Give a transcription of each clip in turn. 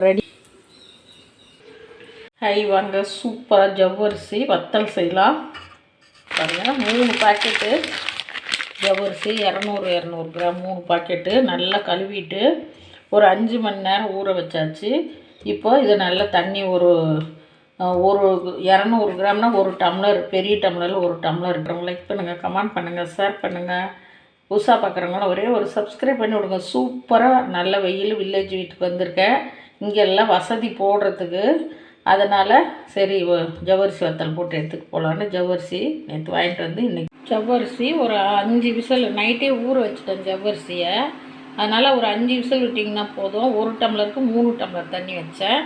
Ready. High வாங்க, சூப்பராக ஜவ்வரிசி வத்தல் செய்யலாம். பாருங்கள், 3 பாக்கெட்டு ஜவ்வரிசி 200 கிராம் 3 பாக்கெட்டு நல்லா கழுவிட்டு ஒரு 5 மணி நேரம் ஊற வச்சாச்சு. இப்போ இதை நல்லா தண்ணி ஒரு 200 கிராம்னா 1 டம்ளர், பெரிய டம்ளரில் 1 டம்ளர் இருக்கிறவங்க லைக் பண்ணுங்கள், கமெண்ட் பண்ணுங்கள், ஷேர் பண்ணுங்கள். புதுசாக பார்க்குறவங்களும் ஒரே ஒரு சப்ஸ்கிரைப் பண்ணி விடுங்க. சூப்பராக நல்ல வெயில் வில்லேஜ் வீட்டுக்கு வந்திருக்கேன். இங்கெல்லாம் வசதி போடுறதுக்கு, அதனால் சரி ஜவ்வரிசி வத்தல் போட்டு எடுத்துக்கு போகலான்னு ஜவ்வரிசி நேற்று வாங்கிட்டு வந்து இன்றைக்கி ஜவ்வரிசி ஒரு 5 விசில் நைட்டே ஊற வச்சுட்டேன் ஜவ்வரிசியை. அதனால் ஒரு 5 விசில் விட்டிங்கன்னா போதும். 1 டம்ளருக்கு 3 டம்ளர் தண்ணி வச்சேன்.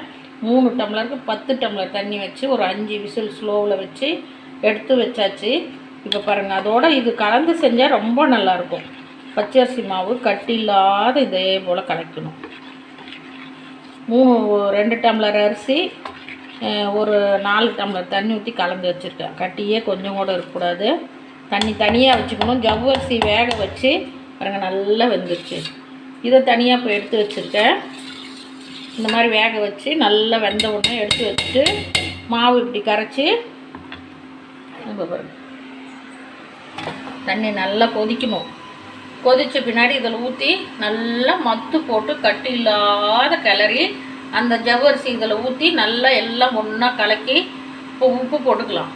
3 டம்ளருக்கு 10 டம்ளர் தண்ணி வச்சு ஒரு 5 விசில் ஸ்லோவில் வச்சு எடுத்து வச்சாச்சு. இப்போ பாருங்கள், அதோடு இது கலந்து செஞ்சால் ரொம்ப நல்லாயிருக்கும். பச்சரிசி மாவு கட்டி இல்லாத இதே போல் கலக்கணும். 2 டம்ளர் அரிசி ஒரு 4 டம்ளர் தண்ணி ஊற்றி கலந்து வச்சுருக்கேன். கட்டியே கொஞ்சம் கூட இருக்கக்கூடாது. தண்ணி தனியாக வச்சுக்கணும். ஜவ்வரிசி வேக வச்சு பாருங்கள் நல்லா வெந்துருச்சு. இதை தனியாக இப்போ எடுத்து வச்சுருக்கேன். இந்த மாதிரி வேக வச்சு நல்லா வெந்த உடனே எடுத்து வச்சுட்டு மாவு இப்படி கரைச்சி இப்போ பாருங்கள் தண்ணி நல்லா கொதிக்கணும். கொதித்த பின்னாடி இதில் ஊற்றி நல்லா மத்து போட்டு கட்டி இல்லாத கிளறி அந்த ஜவ்வரிசி இதில் ஊற்றி நல்லா எல்லாம் ஒன்றா கலக்கி இப்போ உப்பு போட்டுக்கலாம்.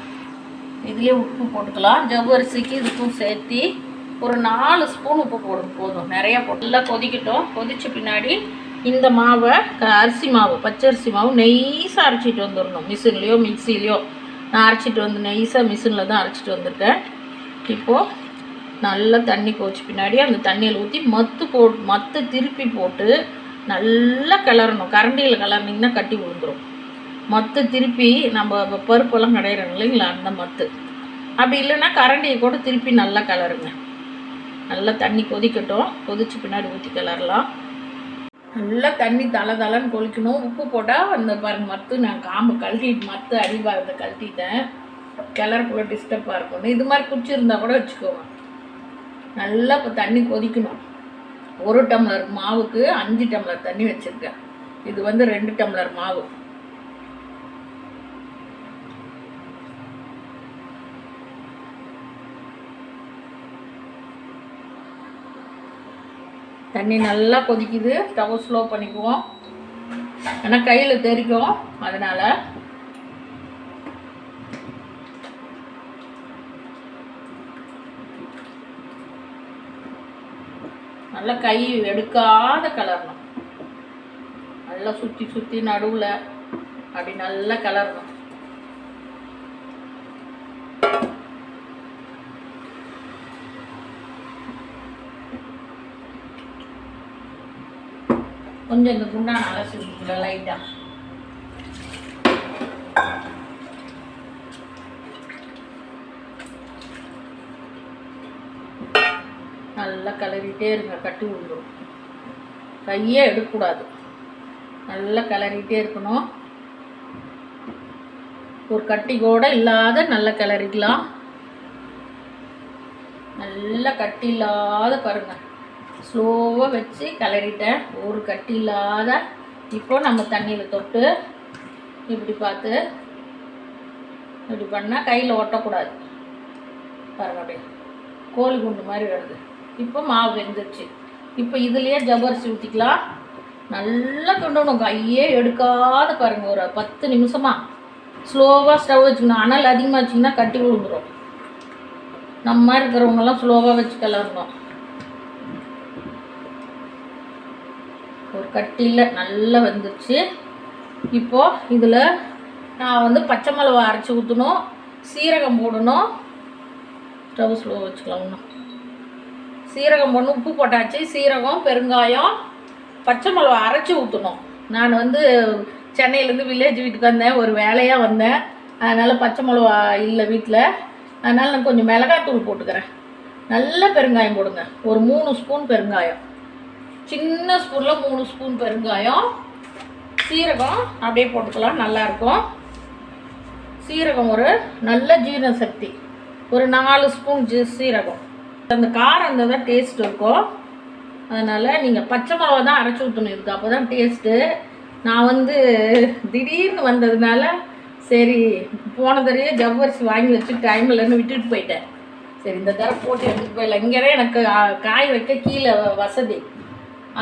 இதுலேயே உப்பு போட்டுக்கலாம். ஜவ்வரிசிக்கு இதுக்கும் சேர்த்து ஒரு 4 ஸ்பூன் உப்பு போடும் போதும். நிறையா போட்டு நல்லா கொதிக்கட்டும். கொதித்த பின்னாடி இந்த மாவை அரிசி மாவு பச்சரிசி மாவு நெய்ஸாக அரைச்சிட்டு வந்துடணும். மிஷின்லேயோ மிக்சிலேயோ நான் அரைச்சிட்டு வந்து நெய்ஸாக மிஷினில் தான் அரைச்சிட்டு வந்திருக்கேன். இப்போது நல்லா தண்ணி கொதிச்ச பின்னாடி அந்த தண்ணியில் ஊற்றி மத்து திருப்பி போட்டு நல்லா கிளறணும். கரண்டியில் கிளறினீங்கன்னா கட்டி விழுந்துடும். மத்து திருப்பி நம்ம பருப்பெல்லாம் கிடையிறோம் இல்லைங்களா, அந்த மத்து. அப்படி இல்லைன்னா கரண்டியை கூட திருப்பி நல்லா கிளறுங்க. நல்லா தண்ணி கொதிக்கட்டும். கொதிச்ச பின்னாடி ஊற்றி கிளறலாம். நல்லா தண்ணி தளன்னு கொதிக்கணும். உப்பு போட்டால் அந்த பாருங்கள் மத்து நான் காம்பு கழட்டிட்டு மத்து அடிபாரத்தை கழட்டிட்டேன். கிளறக்குள்ள டிஸ்டர்பாக இருக்கணும். இது மாதிரி குச்சி இருந்தால் கூட வச்சுக்கோங்க. நல்லா இப்போ தண்ணி கொதிக்கணும். 1 டம்ளர் மாவுக்கு 5 டம்ளர் தண்ணி வச்சுருக்கேன். இது வந்து 2 டம்ளர் மாவு. தண்ணி நல்லா கொதிக்குது. ஸ்டவ் ஸ்லோ பண்ணிக்குவோம், ஏன்னா கையில் தெரிக்கும். அதனால் நல்லா கை எடுக்காத கலரணும். நல்லா சுற்றி நடுவில் அப்படி நல்லா கலரணும். கொஞ்சம் இந்த குண்டான அலசி விட்டுல லைட்டாக. நல்லா கிளறிட்டே இருங்க, கட்டி விழுந்துடும். கையே எடுக்கக்கூடாது. நல்லா கிளறிட்டே இருக்கணும். ஒரு கட்டி கூட இல்லாத நல்லா கிளறிக்கலாம். நல்லா கட்டி இல்லாத பாருங்க, ஸ்லோவாக வச்சு கிளறிட்டேன். ஒரு கட்டி இல்லாத. இப்போ நம்ம தண்ணியில் தொட்டு இப்படி பார்த்து இப்படி பண்ணால் கையில் ஒட்டக்கூடாது. பாருங்க, அப்படியே கோழி குண்டு மாதிரி வருது. இப்போ மாவு வெந்துருச்சு. இப்போ இதுலேயே ஜவ்வரிசி ஊற்றிக்கலாம். நல்லா கிண்டணும், கையே எடுக்காத பாருங்கள். ஒரு 10 நிமிஷமாக ஸ்லோவாக ஸ்டவ் வச்சுக்கணும். அனல் அதிகமாக வச்சிங்கன்னா கட்டி விழுந்துடும். நம்ம மாதிரி இருக்கிறவங்கெல்லாம் ஸ்லோவாக வச்சு கிளறணும். ஒரு கட்டியில் நல்லா வந்துருச்சு. இப்போது இதில் நான் வந்து பச்சை மிளகா அரைச்சி ஊற்றணும், சீரகம் போடணும். ஸ்டவ் ஸ்லோ வச்சுக்கலாம். இன்னும் சீரகம் போடணும், உப்பு போட்டாச்சு. சீரகம், பெருங்காயம், பச்சை மிளகா அரைச்சி ஊற்றணும். நான் வந்து சென்னையிலேருந்து வில்லேஜ் வீட்டுக்கு வந்தேன், ஒரு வேலையாக வந்தேன். அதனால் பச்சை மிளகா இல்லை வீட்டில். அதனால் நான் கொஞ்சம் மிளகாத்தூள் போட்டுக்கிறேன். நல்ல பெருங்காயம் போடுங்க. ஒரு 3 ஸ்பூன் பெருங்காயம், சின்ன ஸ்பூனில் 3 ஸ்பூன் பெருங்காயம். சீரகம் அப்படியே போட்டுக்கலாம், நல்லாயிருக்கும். சீரகம் ஒரு நல்ல ஜீரண சக்தி. ஒரு 4 ஸ்பூன் சீரகம். அந்த காரம் இருந்தால் தான் டேஸ்ட் இருக்கும். அதனால் நீங்கள் பச்சை மிளகா தான் அரைச்சி ஊற்றணும் இதுக்கு, அப்போ தான் டேஸ்ட்டு. நான் வந்து திடீர்னு வந்ததுனால சரி போன தடவையே ஜவ்வரிசி வாங்கி வச்சு டைம் இல்லைன்னு விட்டுட்டு போயிட்டேன். சரி இந்த தடவை போட்டு எடுத்துகிட்டு போயிடலாம். இங்கே எனக்கு காய வைக்க கீழே வசதி.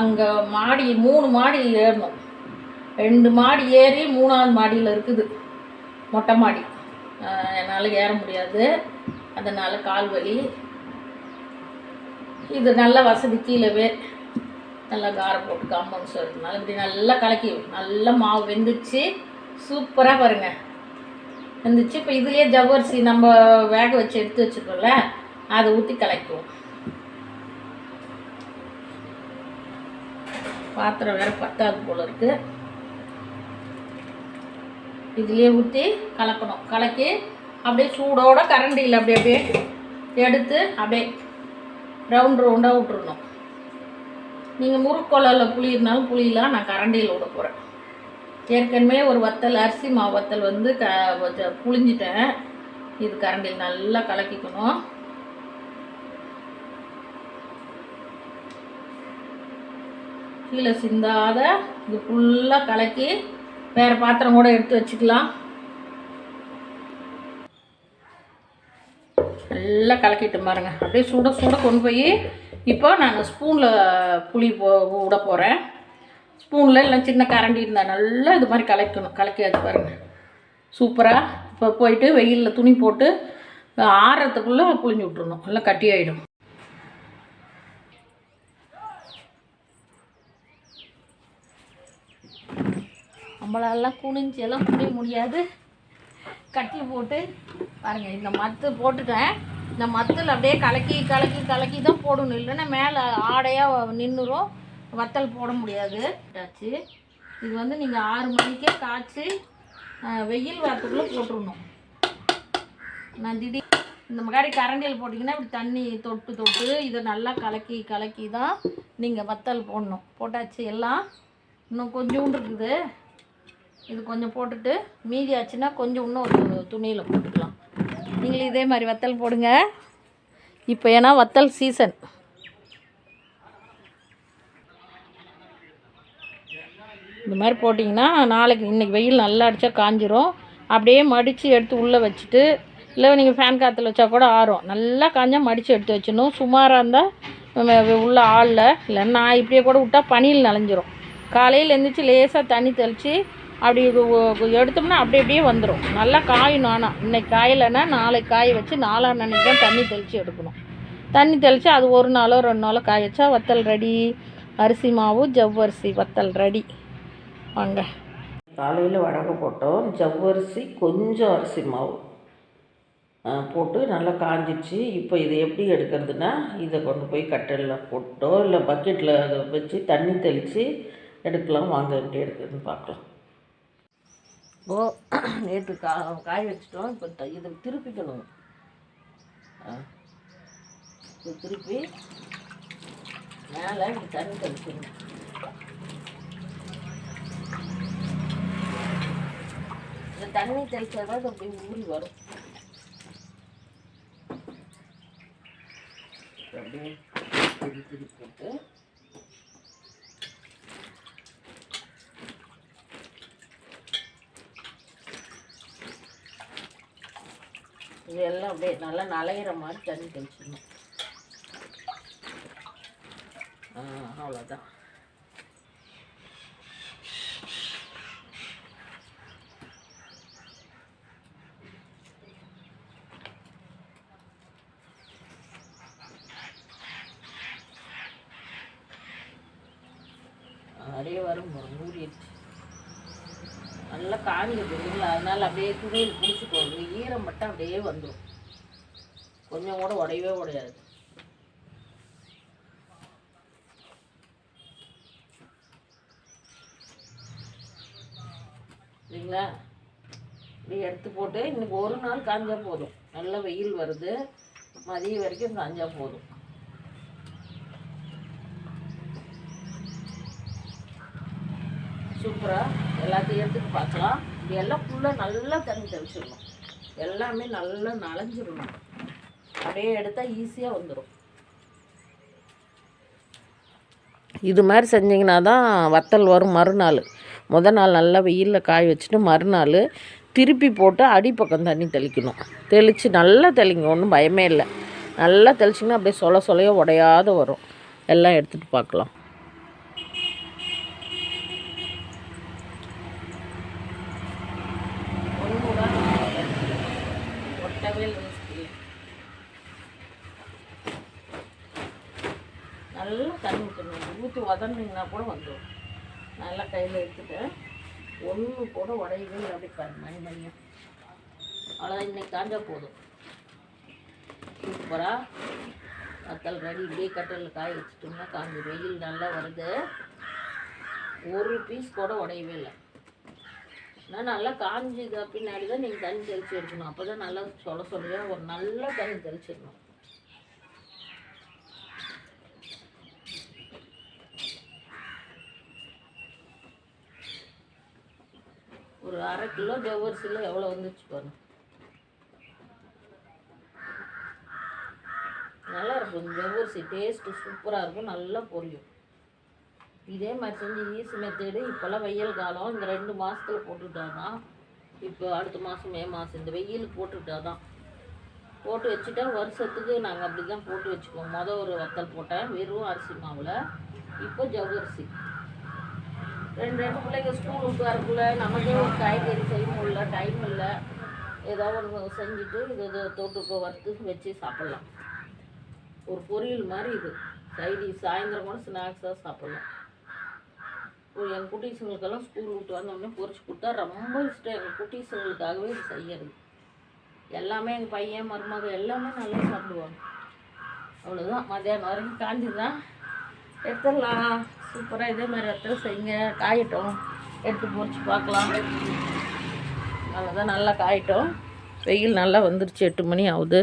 அங்கே மாடி 3 மாடி ஏறணும். 2 மாடி ஏறி 3ஆவது மாடியில் இருக்குது மொட்டை மாடி. என்னால் ஏற முடியாது, அதனால் கால் வலி. இது நல்ல வசதி, கீழவே நல்லா காரம் போட்டு காம்பவுண்ட் சொல்கிறதுனால இப்படி நல்லா கலக்கி நல்லா மாவு வெந்துச்சு. சூப்பராக பாருங்கள் வெந்துச்சு. இப்போ இதுலேயே ஜவ்வரிசி நம்ம வேக வச்சு எடுத்து வச்சுக்கோல, அதை ஊற்றி கலக்குவோம். பாத்திரம் வேறு பத்தாது போல் இருக்குது. இதுலேயே ஊற்றி கலக்கணும். கலக்கி அப்படியே சூடோட கரண்டியில் அப்படியே எடுத்து அப்படியே ரவுண்டாக விட்டுருணும். நீங்கள் முறுக்கொலையில் புளியிருந்தாலும் புளியெலாம், நான் கரண்டியில் விட போகிறேன். ஏற்கனவே ஒரு வத்தல் அரிசி மாவு வத்தல் வந்து புளிஞ்சிட்டேன். இது கரண்டியில் நல்லா கலக்கிக்கணும். கீழே சிந்தாத இது ஃபுல்லாக கலக்கி வேறு பாத்திரம் கூட எடுத்து வச்சுக்கலாம். நல்லா கலக்கிட்டு பாருங்க. அப்படியே சுட சுட கொண்டு போய் இப்போ நான் ஸ்பூனில் புளி விட போகிறேன். ஸ்பூனில் இல்லை சின்ன கரண்டி இருந்தால் நல்லா இது மாதிரி கலக்கணும். கலக்கியாது பாருங்கள் சூப்பராக. இப்போ போயிட்டு வெயிலில் துணி போட்டு ஆறுறதுக்குள்ளே புளிஞ்சு விட்ருணும், நல்லா கட்டி ஆகிடும். நம்மளாலாம் குனிஞ்சு எல்லாம் புளிய முடியாது. கட்டில் போட்டு பாருங்கள், இந்த மத்து போட்டுட்டேன். இந்த மத்தில் அப்படியே கலக்கி கலக்கி கலக்கி தான் போடணும், இல்லைன்னா மேலே ஆடையாக நின்றுரும், வத்தல் போட முடியாது. ஆச்சு இது வந்து நீங்கள் 6 மணிக்கே காய்ச்சி வெயில் வரத்துக்குள்ளே போட்டுடணும். நான் திடீர் இந்த மாதிரி கரண்டியில் போட்டிங்கன்னா இப்படி தண்ணி தொட்டு தொட்டு இதை நல்லா கலக்கி கலக்கி தான் நீங்கள் வத்தல் போடணும். போட்டாச்சு எல்லாம். இன்னும் கொஞ்சோண்டு இருக்குது, இது கொஞ்சம் போட்டுட்டு மீதி ஆச்சுன்னா கொஞ்சம் இன்னும் ஒரு துணியில் போட்டுக்கலாம். நீங்களும் இதே மாதிரி வத்தல் போடுங்க. இப்போ ஏன்னா வத்தல் சீசன். இந்த மாதிரி போட்டிங்கன்னா நாளைக்கு இன்றைக்கி வெயில் நல்லா அடித்தா காஞ்சிரும். அப்படியே மடித்து எடுத்து உள்ளே வச்சுட்டு, இல்லை நீங்கள் ஃபேன் காற்றுல வச்சா கூட ஆறும். நல்லா காஞ்சால் மடித்து எடுத்து வச்சிடணும். சுமாராக இருந்தால் உள்ள ஆளில், இல்லைன்னா நான் இப்படியே கூட விட்டால் பனியில் நனைஞ்சிரும். காலையில் எழுந்திரிச்சி லேசாக தண்ணி தெளித்து அப்படி எடுத்தோம்னா அப்படியே வந்துடும். நல்லா காயணும். ஆனால் இன்றைக்கி காயலைன்னா நாளைக்கு காய வச்சு 4ஆம் அன்னைக்கு தான் தண்ணி தெளித்து எடுக்கணும். தண்ணி தெளித்து அது 1 நாளோ 2 நாளோ காய வச்சா வத்தல் ரெடி. அரிசி மாவு ஜவ்வரிசி வத்தல் ரெடி. வாங்க. காலையில் வடகை போட்டோம். ஜவ்வரிசி கொஞ்சம் அரிசி மாவு போட்டு நல்லா காஞ்சிச்சு. இப்போ இதை எப்படி எடுக்கிறதுனா, இதை கொண்டு போய் கட்டலில் போட்டோ இல்லை பக்கெட்டில் அதை வச்சு தண்ணி தெளித்து எடுக்கலாம். வாங்க எப்படி எடுக்கிறதுன்னு பார்க்கலாம். நேற்று காய வச்சிட்டோம். இப்போ இதை திருப்பிக்கணும். திருப்பி மேலே இப்படி தண்ணி தெளிக்கணும். இந்த தண்ணி தெளிச்சா அது அப்படி ஊறி வரும். அப்படியே திருப்பி போட்டு இதெல்லாம் அப்படியே நல்லா நலையிற மாதிரி தண்ணி தெளிச்சிடணும். அவ்வளோதான். நிறைய வரும் மூடிடுச்சு. நல்லா காஞ்சிது இல்லைங்களா, அதனால் அப்படியே துணியில் பிடிச்சிக்கோங்க. ஈரம் மட்டும் அப்படியே வந்துடும், கொஞ்சம் கூட உடையவே உடையாது. இல்லைங்களா, இப்படி எடுத்து போட்டு இன்னைக்கு 1 நாள் காஞ்சா போதும். நல்லா வெயில் வருது, மதியம் வரைக்கும் காஞ்சா போதும். சூப்பராக எல்லாத்தையும் எடுத்துட்டு பார்க்கலாம். இது எல்லாம் ஃபுல்லாக நல்லா தண்ணி தெளிச்சிடணும். எல்லாமே நல்லா நனைஞ்சிடணும். அப்படியே எடுத்தால் ஈஸியாக வந்துடும். இது மாதிரி செஞ்சிங்கன்னா தான் வத்தல் வரும் மறுநாள். நாள் நல்லா வெயிலில் காய வச்சுட்டு மறுநாள் திருப்பி போட்டு அடிப்பக்கம் தண்ணி தெளிக்கணும். தெளித்து நல்லா தெளிங்க, ஒன்றும் பயமே இல்லை. நல்லா தெளிச்சிங்கன்னா அப்படியே சொலையோ உடையாத வரும். எல்லாம் எடுத்துகிட்டு பார்க்கலாம். நல்லா தண்ணி ஊற்றணும். ஊற்றி வதண்டிங்கன்னா கூட வந்துடும். நல்லா கையில் எடுத்துட்டு ஒன்று கூட உடையவே அப்படி மணி மணியாக அவ்வளோதான். இன்னைக்கு காஞ்சா போதும். சூப்பராக வத்தல் ரெடி. இப்படியே கட்டலில் காய வச்சுட்டோம்னா காஞ்சி. வெயில் நல்லா வருது. ஒரு பீஸ் கூட உடையவே இல்லை. ஆனால் நல்லா காஞ்சிது பின்னாடி தான் நீங்கள் தண்ணி தெளித்து எடுக்கணும். அப்போ தான் நல்லா சொலையாக ஒரு நல்ல தண்ணி தெளிச்சிடணும். ஒரு 1/2 கிலோ ஜவ்வரிசியில் எவ்வளோ வந்துச்சு பாருங்க. நல்லா இருக்கும் ஜவ்வரிசி. டேஸ்ட்டு சூப்பராக இருக்கும். நல்லா பொரியும். இதே மாதிரி செஞ்சு ஈஸி மெத்தேடு. இப்போல்லாம் வெயில் காலம். இந்த 2 மாதத்தில் போட்டுக்கிட்டாதான். இப்போ அடுத்த மாதம் மே மாதம் இந்த வெயிலுக்கு போட்டுக்கிட்டாதான். போட்டு வச்சுட்டா வருஷத்துக்கு நாங்கள் அப்படி தான் போட்டு வச்சுக்குவோம். ஒரு வத்தல் போட்டேன் வெறும் அரிசி மாவில். இப்போ ஜவ்வரிசி. 2 பிள்ளைங்க ஸ்கூல் விட்டு வரக்குள்ள நமக்கே ஒரு காய்கறி செய்ய முடியல, டைம் இல்லை. ஏதாவது ஒன்று செஞ்சுட்டு இது தொட்டுக்கு வறுத்து வச்சு சாப்பிட்லாம். ஒரு பொரியல் மாதிரி இது. கைடி சாயந்தரம் கூட ஸ்நாக்ஸாக சாப்பிட்லாம். எங்கள் குட்டீஸுங்களுக்கெல்லாம் ஸ்கூல் விட்டு வந்தோடனே பொரிச்சு கொடுத்தா ரொம்ப இஷ்டம். எங்கள் குட்டீஸுங்களுக்காகவே இது செய்யறது. எல்லாமே எங்கள் பையன் மருமக எல்லாமே நல்லா சாப்பிடுவாங்க. அவ்வளோதான். மத்தியானம் வரைக்கும் காஞ்சி தான் எடுத்துடலாம். சூப்பராக இதே மாதிரி இடத்துல செய்யுங்க. காயட்டும், எடுத்து பொரிச்சு பார்க்கலாம். அவ்வளோதான். நல்லா காயட்டும். வெயில் நல்லா வந்துருச்சு. 8 மணி ஆகுது.